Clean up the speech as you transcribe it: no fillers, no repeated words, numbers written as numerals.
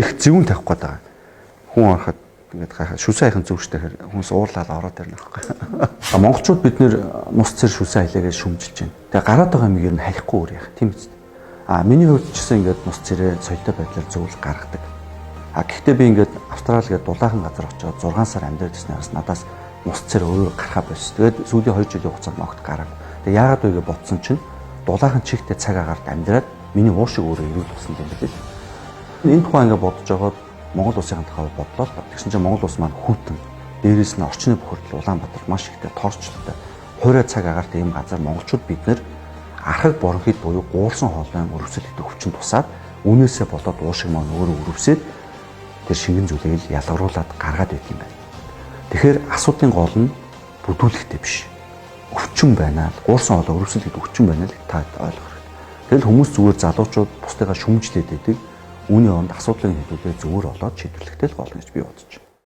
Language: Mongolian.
их зөвөн тавих гээд байгаа. Хүн ороход ингээд гайхаа шүсээ хайхын зүгштэй хүмүүс уурлаад ороод ирнэ байхгүй. Монголчууд бид нэр нус цэр шүсээ хайлаагаа шүмжилж байна. Тэгээ гараад байгаа юм ер нь харихгүй өөр яах тийм үст. Миний хувьд ч гэсэн ингээд нус цэрээ соётой байдлаар зөвлөж гаргадаг. Гэхдээ би ингээд Австрали гэдэг дулаахан газар очиод 6 сар амьдарч ирснээс надаас нус цэр өөр гарахаа болсон. Тэгээд сүүлийн 2 жилийн хугацаанд могт гарав. Тэгээ яагаад вэ гэж бодсон чинь дулаахан чихтэй цаг агаарт амьдраад миний уушиг өөрөө эрүүл болсон юм байна. Энэ тухай ингээд бодож байгаад Монгол улсын тухай бодлоо. Тэгсэн чинь Монгол улс маань хүйтэн дээрээс нь орчны бохирдол Улаанбаатар маш ихтэй торчтой. Хуурай цаг агаарт ийм газар монголчууд бид нэр архаг боронхид буюу гуурсан хоолойн өрөвсөл гэдэг өвчин тусаад үүнээсээ болоод уушиг маань өөрөө өрөвсөд тэр шингэн зүйлийг ялгаруулад гаргаад байт юм байна. Тэгэхээр асуудлын гол нь бүдүүлэхтэй биш. Өвчин байна л гуурсан хоолой өрөвсөл гэдэг өвчин байна л та ойлгох хэрэгтэй. Тэгэл хүмүүс зүгээр залуучууд бусдыгаа шүмжлээд байдаг. Үүний онд асуудлыг хэдүүлээ зүгээр болоод шийдвэрлэхтэй л болно гэж би бодож байна.